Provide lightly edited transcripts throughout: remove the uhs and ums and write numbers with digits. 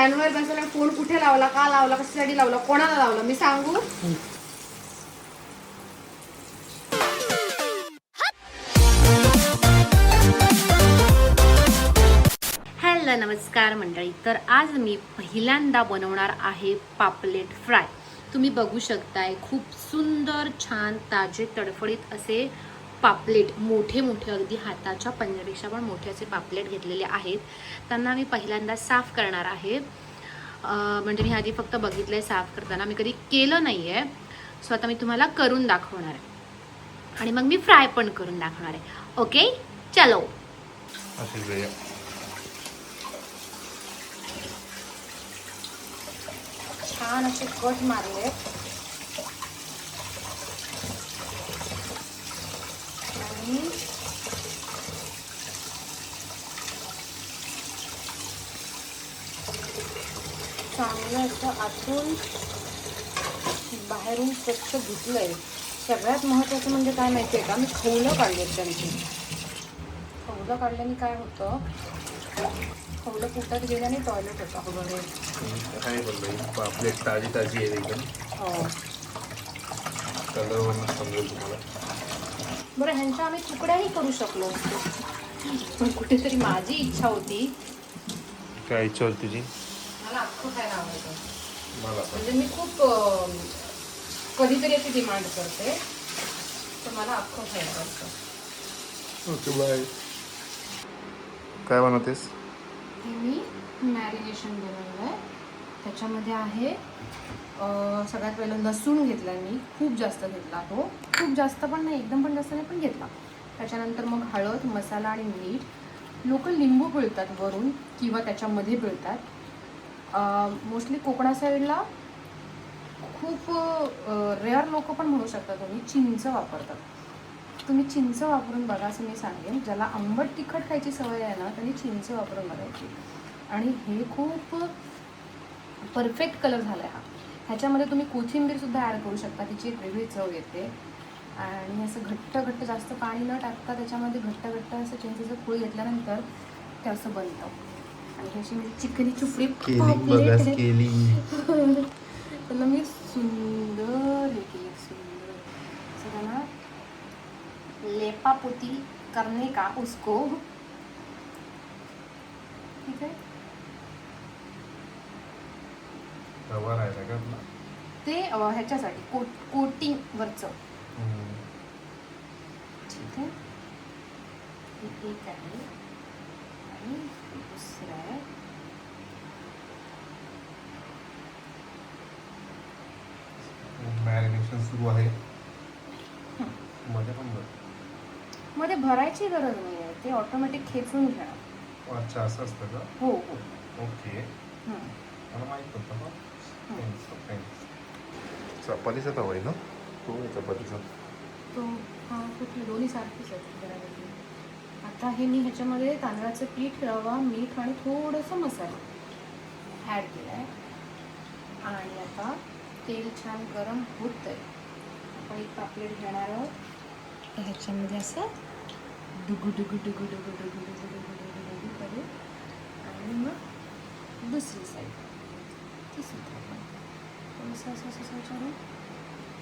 फॅनवर बसला फोन कुठे लावला, का लावला, कशासाठी लावला, कोणाला लावला मी सांगू? हॅलो नमस्कार मंडळी. तर आज मी पहिल्यांदा बनवणार आहे पापलेट फ्राय. तुम्ही बघू शकताय खूप सुंदर छान ताजे तडफडीत असे पापलेट, मोठे मोठे अगदी हाताच्या पंजापेक्षा पण मोठे असे पापलेट घेतलेले आहेत. त्यांना मी पहिल्यांदा साफ करणार आहे. म्हणजे मी आधी फक्त बघितलंय साफ करताना, मी कधी केलं नाही आहे. सो आता मी तुम्हाला करून दाखवणार आहे आणि मग मी फ्राय पण करून दाखवणार आहे. ओके चलो. छान असे कट मारले आणि चांगलं असं आतून बाहेरून स्वच्छ धुतलंय. सगळ्यात महत्त्वाचं म्हणजे काय माहिती आहे का, मी खवलं काढले त्यांची. खवलं काढल्याने काय होतं, खवलं फुटत गेल्याने टॉयलेट होतं वगैरे. पापलेट ताजी ताजी आहे एकदम. हो कलरवरून समजेल तुम्हाला. बरं, ह्यांच्या आम्ही तुकड्याही करू शकलो असतो, पण कुठेतरी माझी इच्छा होती. काय इच्छा होती तुझी? मला अख्खं खायला आवडतं. मला म्हणजे मी खूप कधीतरी अशी डिमांड करते, तर मला अख्खं खायला आवडतं. Okay bye. काय बनवतेस? हे मी मॅरिनेशन बनवलं आहे. त्याच्यामध्ये आहे सगळ्यात पहिलं लसूण घेतला मी, खूप जास्त घेतला तो. खूप जास्त पण नाही, एकदम पण जास्त नाही, पण घेतला. त्याच्यानंतर मग हळद, मसाला आणि मीठ. लोक लिंबू पिळतात वरून किंवा त्याच्यामध्ये पिळतात. मोस्टली कोकणा साईडला खूप रेअर लोक पण म्हणू शकता तुम्ही, चिंच वापरतात. तुम्ही चिंच वापरून बघा असं मी सांगेन. ज्याला आंबट तिखट खायची सवय आहे ना, त्यांनी चिंच वापरून बघायची. आणि हे खूप परफेक्ट कलर झाला आहे हा. ह्याच्यामध्ये तुम्ही कोथिंबीरसुद्धा ॲड करू शकता, तिची एक वेगळी चव येते. आणि असं घट्ट घट्ट जास्त पाणी न टाकता त्याच्यामध्ये घट्ट घट्ट असं चिंचेचं फूळ घेतल्यानंतर ते असं बनतं. आणि ह्याची मी चिकनी चुपडी त्याला मी सुंदर हे केली, सुंदर सगळ्यांना लेपापोती करणे का उसको. ठीक आहे. ते ह्याच्यासाठी कोटिंग वरचं. ठीक आहे. एक आहे आणि दुसरं आहे. मॅरिनेशन सुरू आहे. मध्ये पण मध्ये भरायची गरज नाही आहे, ते ऑटोमॅटिक खेचून घेणार. अच्छा, असं असतं का? हो हो. ओके, मला माहीत होतं. चपातीचा तवा आहे ना तो? चपातीचा तो हा कुठले दोन्ही सारखेच आहेत बऱ्यापैकी. आता हे मी ह्याच्यामध्ये तांदळाचं पीठ, रवा, मीठ आणि थोडंसं मसाला ॲड केलं आहे. आणि आता तेल छान गरम होत आहे. आपण एक पापलेट घेणार आहोत, तर ह्याच्यामध्ये असं डुगू डुगू डुगू डुगू डुगू डुगू डुगू डुगू डुगू करू. आणि मग दुसरी साईड, तिसरी आपण थोडंसं असं असं विचारून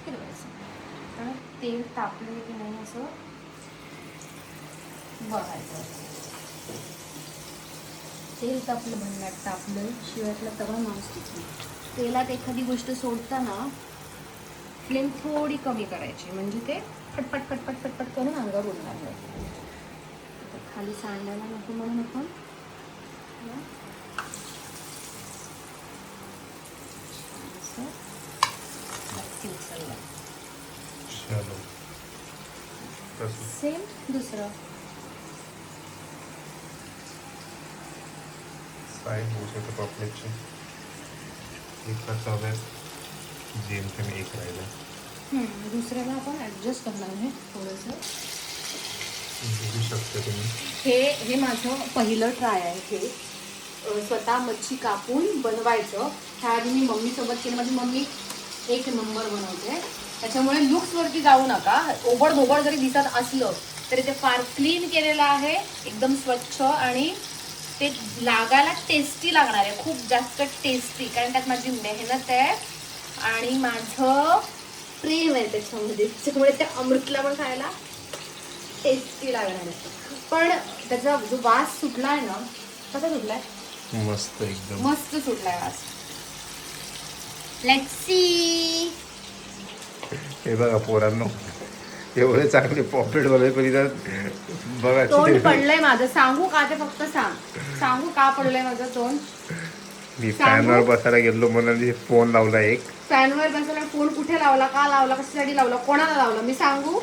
फिरवायचं. कारण तेल तापलं की नाही असं बघायचं. तेल तापलं, भन्नाट तापलं शिवायला तवा नॉनस्टिक. तेलात एखादी गोष्ट सोडताना फ्लेम थोडी कमी करायची, म्हणजे ते फटफट फटफट फटफट करून अंगावर उडणार नाही. खाली सांडायला नको म्हणून आपण सेम दुसरं साईड होऊ शकते पापलेटची. एका तव्यात जेमतेम एक राहिलं. दुसऱ्याला आपण ॲडजस्ट करणार आहे थोडंसं. बघू शकता तुम्ही. हे माझं पहिलं ट्राय आहे. हे स्वतः मच्छी कापून बनवायचं. ह्याआधी मी मम्मीसोबत केलं. माझी मम्मी एक नंबर बनवते. त्याच्यामुळे लुक्सवरती जाऊ नका. ओबड जरी दिसत असलं तरी ते फार क्लीन केलेलं आहे, एकदम स्वच्छ आणि ते लागायला टेस्टी लागणार आहे, खूप जास्त टेस्टी, कारण त्यात माझी मेहनत आहे आणि माझं प्रेम आहे त्याच्यामध्ये, त्याच्यामुळे ते अमृतला पण खायला टेस्टी लागणार आहे. पण त्याचा जो वास सुटलाय ना, कसा सुटलाय, मस्त एकदम मस्त सुटलाय वास. Let's see. हे बघा पोरांनो, एवढे चांगले पॉकेट वाले पण इथं बघा तोंड किती- पडलंय माझं, सांगू का ते, फक्त सांगू का पडलंय माझं तोंड. मी फॅनवर बसायला गेलो म्हणून मी फोन लावला एक. फॅनवर बसला फोन, कुठे लावला, का लावला, कशासाठी लावला, कोणाला लावला, मी सांगू.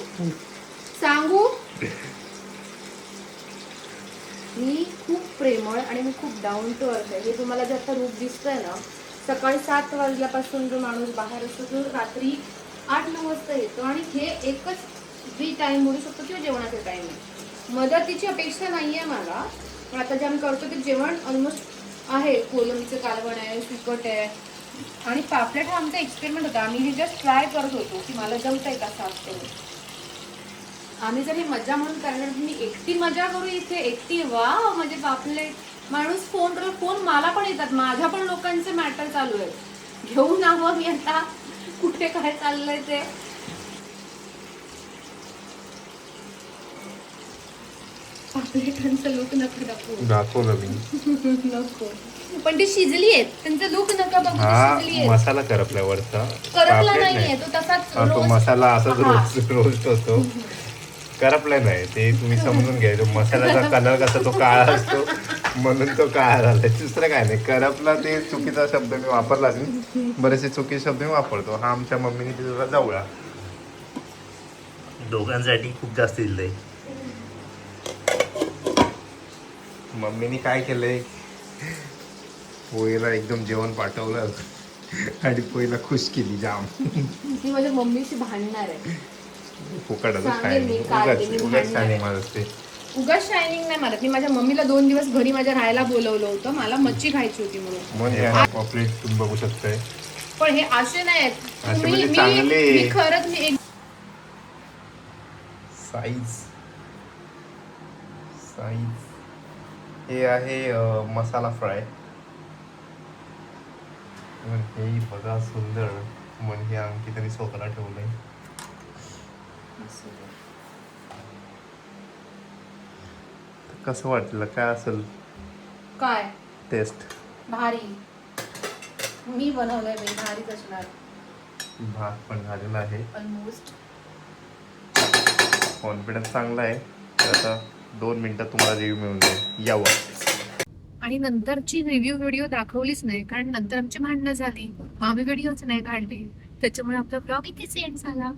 मी खूप प्रेमळ आणि मी खूप डाऊन टू अर्थ आहे. हे तुम्हाला जे आता रूप दिसतंय ना, सकाळी 7 वाजल्यापासून जो माणूस बाहेर असतो तो रात्री 8-9 वाजता येतो, आणि हे एकच फ्री टाइम म्हणू शकतो किंवा जेवणाचा टाइम आहे. मदतीची अपेक्षा नाहीये मला, पण आता जे आम्ही करतो ते जेवण ऑलमोस्ट आहे. कोलंबीचं कालवण आहे, सुकट आहे आणि पापलेट हा आमचा एक्सपेरिमेंट होता. आम्ही हे जस्ट ट्राय करत होतो की मला जमतंय का साफ करून. आम्ही जर ही मजा म्हणून करणार, मी एकटी मजा करू इथे, एकटी वा म्हणजे पापलेट. माणूस फोन मला पण येतात, माझ्या पण लोकांचे मॅटर चालू आहे, घेऊन नावं मी आता कुठे काय चाललंय ते. पापलेटांचं लुक नको दाखवलं मी. नको, पण ती शिजली आहेत, त्यांचं लुक नका बघू, हा शिजली आहेत. मसाला करपलाय वरचा, करपला पापलेट नाहीये तो, तसाच हा, तो रोस्ट. मसाला असाच हा. रोस्ट होतो. करपलाय नाही, ते तुम्ही समजून घ्या. तो मसाल्याचा कलर कसा तो काळा असतो म्हणून तो काळा झालाय, दुसरं काय नाही. करपला ते चुकीचा शब्द मी वापरला नाही, बरेचसे चुकीचे शब्द मी वापरतो. हा आमच्या मम्मीने तिला जवळा दोघांसाठी खूप जास्त दिलंय. मम्मीने काय केलंय, पोळीला एकदम जेवण पाठवलं आणि पोळीला खुश केली जाम. ती माझ्या मम्मीशी भांडणार आहे. फुकट सांगेन मी काय ते, मी उगाच भांडणार. शायनिंग मारत असते. उगाच शायनिंग नाही मारत. मी माझ्या मम्मीला 2 दिवस घरी माझ्या राहायला बोलवलं होतं, मला मच्छी खायची होती म्हणून. म्हणजे पॉपलेट तुम्ही बघू शकताय. पण हे असे नाही आहेत. असे तुम्ही- म्हणजे चांगले. मी खरंच मी एक साईज हे आहे मसाला फ्राय. हे बघा सुंदर, म्हणजे आणखी तरी स्वतःला ठेवलंय. कसं वाटलं, काय असेल काय टेस्ट? भारी, मी बनवलंय बाई, भारीच असणार भात पण झालेला आहे. ऑलमोस्ट. कॉन्फिडन्स चांगला आहे. तर आता 2 मिनिटात तुम्हाला रिव्ह्यू मिळून जाईल, यावं. आणि नंतरची रिव्ह्यू व्हिडिओ दाखवलीच नाही, कारण नंतर आमची भांडणं झाली, आम्ही व्हिडिओच नाही काढले, त्याच्यामुळे आपला ब्लॉग इथे सेंड झाला.